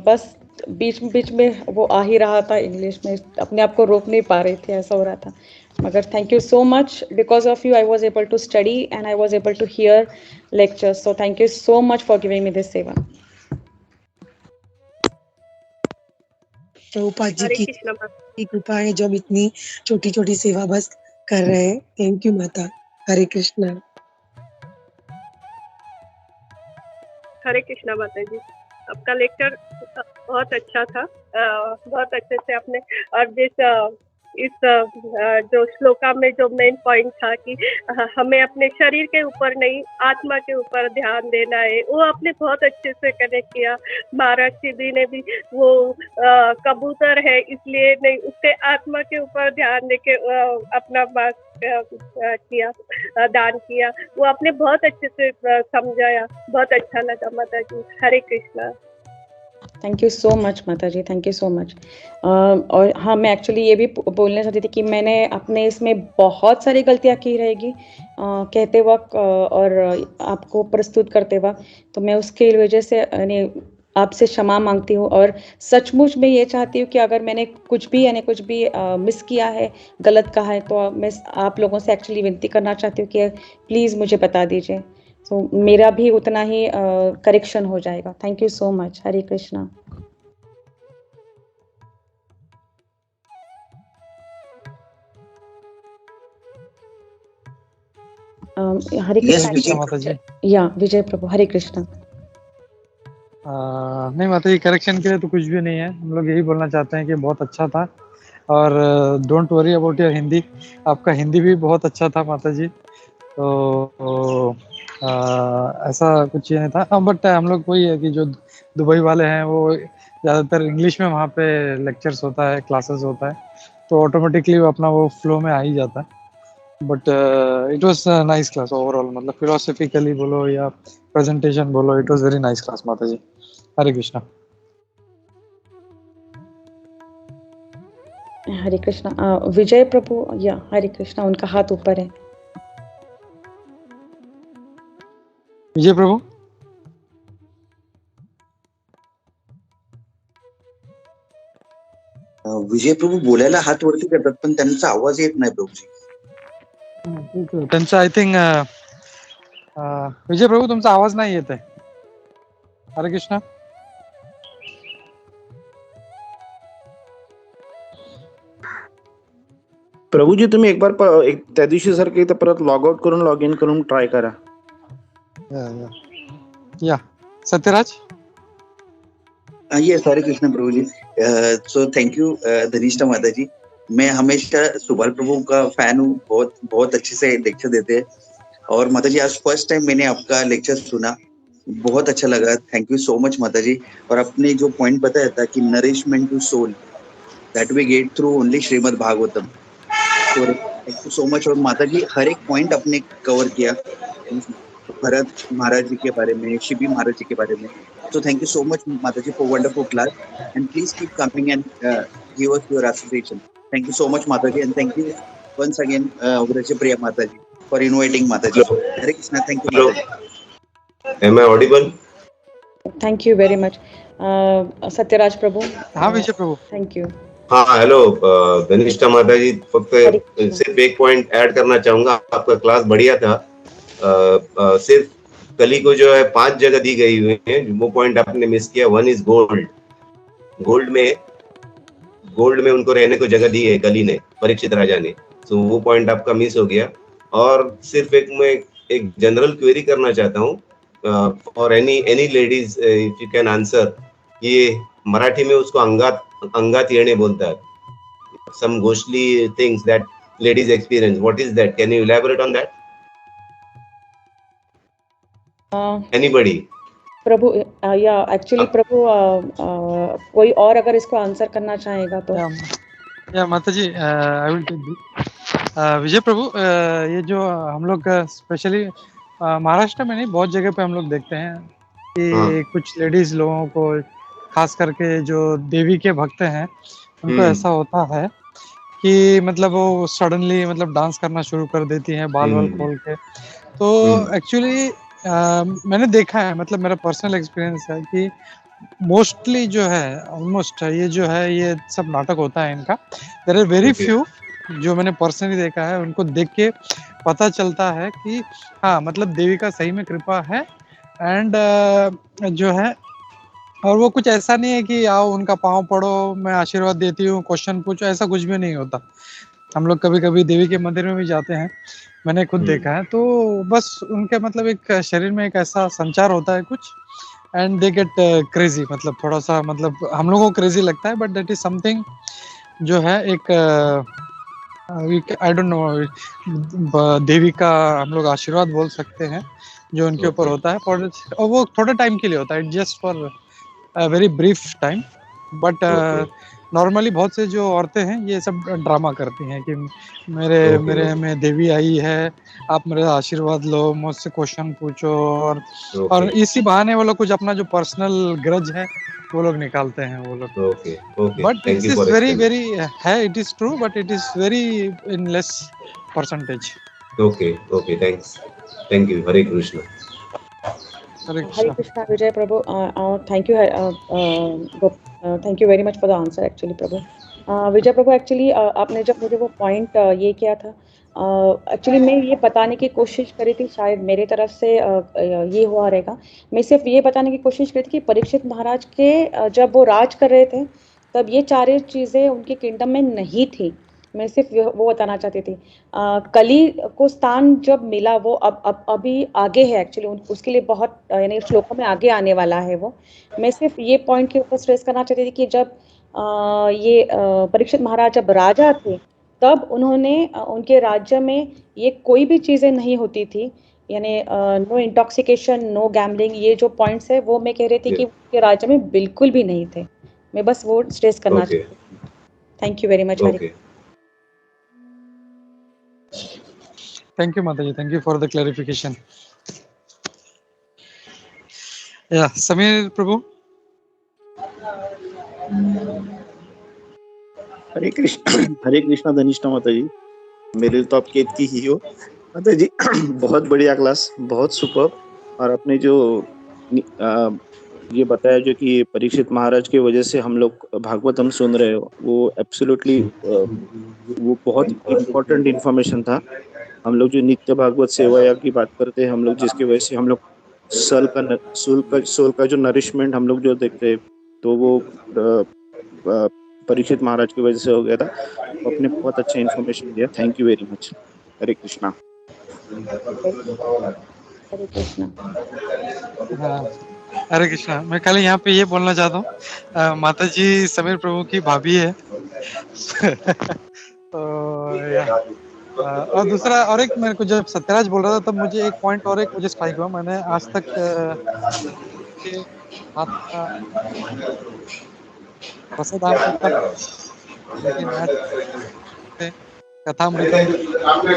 बस बीच में वो आ ही रहा था इंग्लिश में, अपने आप को रोक नहीं पा रही थी, ऐसा हो रहा था। मगर thank you so much, because of you I was able to study and I was able to hear lectures, so thank you so much for giving me this seva. Prabhupada जी हरे की कृष्ण माता। कृपा है जो हम इतनी छोटी-छोटी सेवा बस कर रहे हैं। थैंक यू माता। हरे कृष्ण। हरे कृष्णा माता जी, आपका लेक्चर बहुत अच्छा था। बहुत अच्छे से आपने और जिस इस जो श्लोका में जो मेन पॉइंट था कि हमें अपने शरीर के ऊपर नहीं आत्मा के ऊपर ध्यान देना है, वो आपने बहुत अच्छे से कनेक्ट किया। महाराज जी ने भी वो कबूतर है इसलिए नहीं, उसके आत्मा के ऊपर ध्यान देके अपना बात किया, दान किया, वो आपने बहुत अच्छे से समझाया, बहुत अच्छा लगा माता जी। Hare Krishna. Thank you so much माता जी, थैंक यू सो मच। और हाँ, मैं एक्चुअली ये भी बोलना चाहती थी कि मैंने अपने इसमें बहुत सारी गलतियाँ की रहेगी कहते वक्त और आपको प्रस्तुत करते वक्त, तो मैं उसके वजह से यानी आपसे क्षमा मांगती हूँ। और सचमुच मैं ये चाहती हूँ कि अगर मैंने कुछ भी मिस किया है, गलत कहा है, तो मैं आप लोगों से एक्चुअली विनती करना चाहती हूँ कि प्लीज़ मुझे बता दीजिए, तो मेरा भी उतना ही करेक्शन हो जाएगा। Thank you so much. Hare Krishna. Hare Yes, Krishna. Vijay. माता जी। या विजय प्रभु, हरे कृष्णा। नहीं माता जी, करेक्शन के लिए तो कुछ भी नहीं है, हम लोग यही बोलना चाहते हैं कि बहुत अच्छा था। और don't worry about your Hindi, आपका हिंदी भी बहुत अच्छा था माता जी। तो ऐसा कुछ ये नहीं था, बट हम लोग वही है कि जो दुबई वाले हैं वो ज़्यादातर इंग्लिश में वहाँ पे लेक्चर्स होता है, क्लासेस होता है, तो ऑटोमेटिकली वो अपना वो फ्लो में आ ही जाता है। But it was nice class overall, मतलब फिलोसफिकली बोलो या प्रेजेंटेशन बोलो, it was very nice class माता जी। हरे कृष्णा। हरे कृष्णा। विजय प्रभु, या हरे कृष्णा, उनका हाथ ऊपर है। विजय प्रभु। विजय प्रभू बोलायला हात वरती करतात पण त्यांचा आवाज येत नाही प्रभूजी. त्यांचा आय थिंक विजय प्रभू तुमचा आवाज नाही येत आहे. हरे कृष्णा. प्रभूजी तुम्ही एक बार त्या दिवशी सारखं इथं परत लॉग आउट करून लॉग इन करून ट्राय करा. या Satyaraj. Yes Hare Krishna Prabhuji. So thank you Dhanishtha Mata जी. मैं हमेशा सुभाल प्रभु का फैन हूँ, बहुत बहुत अच्छे से लेक्चर देते हैं। और माता जी आज फर्स्ट टाइम मैंने आपका लेक्चर सुना, बहुत अच्छा लगा। थैंक यू सो मच माता जी। और आपने जो पॉइंट बताया था कि nourishment to soul that we get through only Srimad Bhagavatam, तो थैंक यू सो मच। और माता जी हर एक पॉइंट आपने कवर किया, भरत महाराज जी के बारे में, शिबी महाराज जी के बारे में। So thank you so much Mataji for wonderful class, and please keep coming and give us your association. Thank you so much Mataji, and thank you once again Vrajapriya Mataji for inviting Mataji. Hello. Hare Krishna. Thank you Hello. Mataji. Am I audible? Thank you very much. Satyaraj Prabhu. हाँ Vijay Prabhu. Thank you. हाँ hello Dhanishtha Mata ji, फक्त हरे कृष्णा। सिर्फ एक point add करना चाहूंगा। आपका class बढ़िया था। सिर्फ कली को जो है 5 जगह दी गई हुई है, वो पॉइंट आपने मिस किया। One is gold. गोल्ड में उनको रहने को जगह दी है कली ने, परीक्षित राजा ने। तो वो पॉइंट आपका मिस हो गया। और सिर्फ मैं एक जनरल क्वेरी करना चाहता हूँ for any ladies, if you can answer. ये मराठी में उसको अंगात येणे बोलतात। Some ghostly things that ladies experience. What is that? Can you elaborate on that? Anybody? प्रभु, या एक्चुअली प्रभु कोई और अगर इसको आंसर करना चाहेगा तो। या माता जी आई विल टेक दिस। विजय प्रभु, ये जो हम लोग स्पेशली महाराष्ट्र में नहीं, बहुत जगह पे हम लोग देखते हैं कि कुछ लेडीज लोगों को, खास करके जो देवी के भक्त हैं, उनको ऐसा होता है कि मतलब वो सडनली मतलब डांस करना शुरू कर देती हैं बाल वाल खोल के। तो एक्चुअली मैंने देखा है, मतलब मेरा पर्सनल एक्सपीरियंस है कि मोस्टली जो है, ऑलमोस्ट ये जो है ये सब नाटक होता है इनका। देयर आर वेरी फ्यू जो मैंने पर्सनली देखा है, उनको देख के पता चलता है कि हाँ मतलब देवी का सही में कृपा है। एंड जो है, और वो कुछ ऐसा नहीं है कि आओ उनका पाँव पड़ो, मैं आशीर्वाद देती हूँ, क्वेश्चन पूछो, ऐसा कुछ भी नहीं होता। हम लोग कभी कभी देवी के मंदिर में भी जाते हैं, मैंने खुद देखा है। तो बस उनके मतलब एक शरीर में एक ऐसा संचार होता है कुछ, एंड दे गेट क्रेजी, मतलब थोड़ा सा मतलब हम लोगों को क्रेजी लगता है, बट दैट इज समथिंग जो है एक आई डोंट नो, देवी का हम लोग आशीर्वाद बोल सकते हैं जो उनके ऊपर Okay. होता है, और वो थोड़े टाइम के लिए होता है, just for very brief time. But Okay. Normally बहुत से जो औरतें हैं ये सब ड्रामा करती हैं कि मेरे Okay. मेरे में देवी आई है, आप मेरा आशीर्वाद लो, मुझसे क्वेश्चन पूछो, और Okay. इसी बहाने वो लोग कुछ अपना जो पर्सनल ग्रज है वो लोग निकालते हैं वो लोग। Okay. Okay. But Thank this you is for very explaining. Very है, it is true, but it is very in less percentage. Okay. Okay. Thanks. Thank you. Hare Krishna. Hare Hare Krishna. Krishna, Vijay Prabhu. Thank you. Thank you very much for the answer, actually, Prabhu. Vijay Prabhu, actually आपने जब मुझे वो point ये किया था, actually मैं ये बताने की कोशिश करी थी, शायद मेरे तरफ से ये हुआ रहेगा। मैं सिर्फ ये बताने की कोशिश करी थी कि परीक्षित महाराज के जब वो राज कर रहे थे तब ये चारों चीज़ें उनके किंगडम में नहीं थी। मैं सिर्फ वो बताना चाहती थी। कली को स्थान जब मिला वो अब अभी आगे है, एक्चुअली उसके लिए बहुत यानी श्लोकों में आगे आने वाला है वो। मैं सिर्फ ये पॉइंट के ऊपर स्ट्रेस करना चाहती थी कि जब ये परीक्षित महाराज जब राजा थे तब उन्होंने उनके राज्य में ये कोई भी चीजें नहीं होती थी, यानी नो इंटॉक्सिकेशन, नो गैम्बलिंग, ये जो पॉइंट्स है वो मैं कह रही थी कि Yes. उनके राज्य में बिल्कुल भी नहीं थे। मैं बस वो स्ट्रेस करना Okay. चाहती थी। Thank you very much. हरी Okay. थैंक यू माता जी, thank you for the clarification. या समीर प्रभु। हरे कृष्णा धनिष्ठा माता जी। मेरे लिए तो आपकी इतनी ही हो माता जी। बहुत बढ़िया क्लास, बहुत सुपर। और आपने जो ये बताया जो कि परीक्षित महाराज की वजह से हम लोग भागवतम सुन रहे हो, वो एब्सोल्युटली वो बहुत इम्पोर्टेंट इन्फॉर्मेशन था। हम लोग जो नित्य भागवत सेवा की बात करते हैं, हम लोग जिसकी वजह से हम लोग सोल का जो नरिशमेंट हम लोग जो देखते हैं, तो वो परीक्षित महाराज की वजह से हो गया था। आपने बहुत अच्छा इन्फॉर्मेशन दिया, thank you very much. Hare Krishna. हरे कृष्णा। हाँ, हरे कृष्णा। मैं खाली यहाँ पे ये बोलना चाहता हूँ, माता जी समीर प्रभु की भाभी है। तो और दूसरा, और एक मेरे को जब सत्यराज बोल रहा था तब मुझे एक पॉइंट और एक मुझे स्ट्राइक हुआ। मैंने आज तक के हाथ का रसदामृतम, लेकिन आज से कथामृतम भी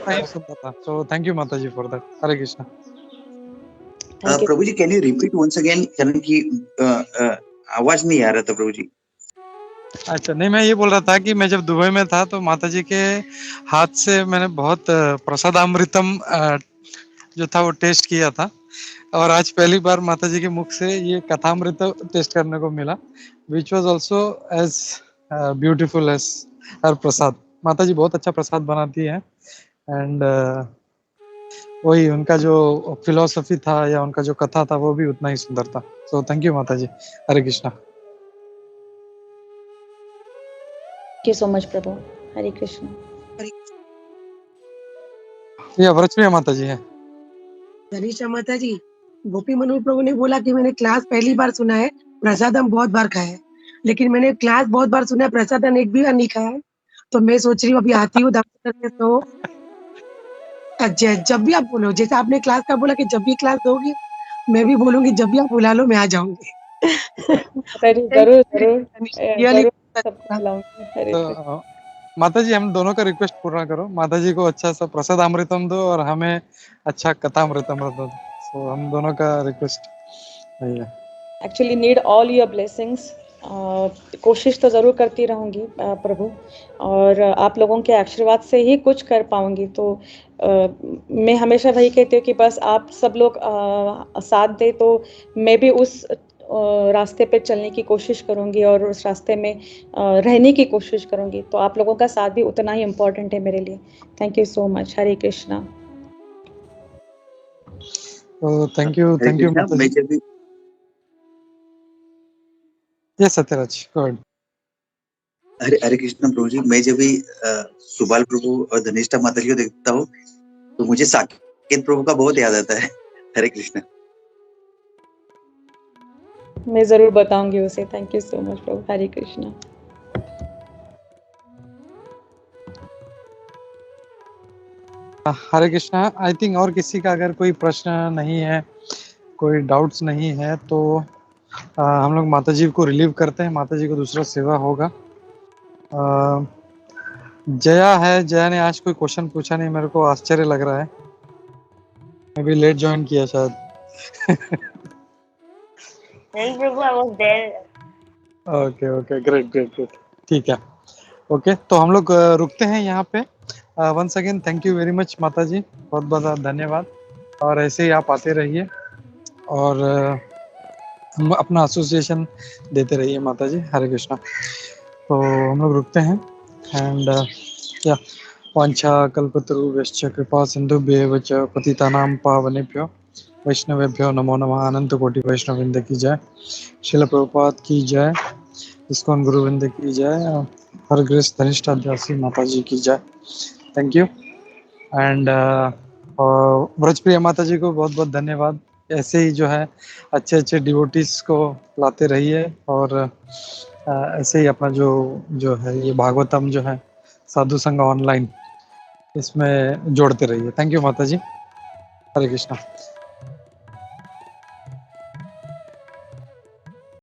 नहीं सुनता था। तो थैंक यू माता जी for that. Hare Krishna. Thank you. प्रभु जी, can you repeat once again, कारण की आवाज नहीं आ रहा था प्रभु जी। अच्छा, नहीं, मैं ये बोल रहा था कि मैं जब दुबई में था तो माता जी के हाथ से मैंने बहुत प्रसादामृतम जो था वो टेस्ट किया था, और आज पहली बार माता जी के मुख से ये कथामृत टेस्ट करने को मिला, which was also as beautiful as her prasad. माता जी बहुत अच्छा प्रसाद बनाती है, एंड वही उनका जो फिलोसफी था या उनका जो कथा था वो भी उतना ही सुंदर था। सो थैंक यू माता जी। Hare Krishna. Thank you so much प्रभु। हरे कृष्णा। ये वरचप्रिय माता जी है। धनिषा माता जी, गोपी मनोहर प्रभु ने बोला कि मैंने क्लास पहली बार सुना है, प्रसादम बहुत बार खाया है, लेकिन मैंने क्लास बहुत बार सुना है, प्रसादम एक भी बार नहीं खाया है। तो मैं सोच रही हूँ अभी आती हूँ दर्शन करके, तो जब भी आप बोलो, जैसे आपने क्लास का बोला कि जब भी क्लास दोगे, मैं भी बोलूंगी जब भी आप बुला लो मैं आ जाऊंगी। जरूर जरूर रियली जरूर सबको बुलाऊंगी। हरे तो कृष्णा। माता जी हम दोनों का रिक्वेस्ट पूरा करो, माता जी को अच्छा सा प्रसाद अमृतम दो और हमें अच्छा कथा अमृतम दो। सो हम दोनों का रिक्वेस्ट यही है। Actually need all your blessings. कोशिश तो ज़रूर करती रहूँगी प्रभु, और आप लोगों के आशीर्वाद से ही कुछ कर पाऊँगी। तो मैं हमेशा वही कहती हूँ कि बस आप सब लोग साथ दें तो मैं भी उस रास्ते पे चलने की कोशिश करूँगी और उस रास्ते में रहने की कोशिश करूँगी। तो आप लोगों का साथ भी उतना ही इम्पोर्टेंट है मेरे लिए। Thank you so much. Hare Krishna. तो थैंक यू हरे कृष्णा। माता मैं जी। जब भी yes Satyaraj, go ahead. Hare Hare Krishna प्रभु जी, मैं जब भी सुबाल प्रभु और धनिष्ठा माता जी को देखता हूँ तो मुझे साकेत प्रभु का बहुत याद आता है। हरे कृष्णा। मैं ज़रूर बताऊँगी उसे। थैंक यू सो मच प्रभु। हरे कृष्णा। हरे कृष्णा। आई थिंक और किसी का अगर कोई प्रश्न नहीं है, कोई डाउट्स नहीं है, तो हम लोग माता जी को रिलीव करते हैं। माता जी को दूसरा सेवा होगा। अ, जया है, जया ने आज कोई क्वेश्चन पूछा नहीं, मेरे को आश्चर्य लग रहा है। अभी लेट ज्वाइन किया शायद। नहीं प्रभु, I was there. Okay okay, great great great, ठीक है। ओके, तो हम लोग रुकते हैं यहाँ पे। Once again thank you very much माता जी, बहुत बहुत धन्यवाद। और ऐसे ही आप आते रहिए और हम अपना एसोसिएशन देते रहिए माता जी। हरे कृष्णा। तो हम लोग रुकते हैं एंड या वांछा कल्पतरुभ्यश्च कृपा सिंधुभ्येव च पतितानां पावनेभ्यो वैष्णवेभ्यो नमो नमः। अनंत कोटि वैष्णववृंद की जय। शिल प्रभुपाद की जय। इस्कॉन गुरुवृंद की जय। हर ग्रेस धनिष्ठा दासी माता जी की जय। Thank you. एंड ब्रजप्रिया माता जी को बहुत बहुत धन्यवाद। ऐसे ही जो है अच्छे अच्छे डिवोटीज को लाते रहिए और ऐसे ही अपना जो है ये भागवतम जो है साधु संघ ऑनलाइन, इसमें जोड़ते रहिए। थैंक यू माता जी। हरे कृष्णा।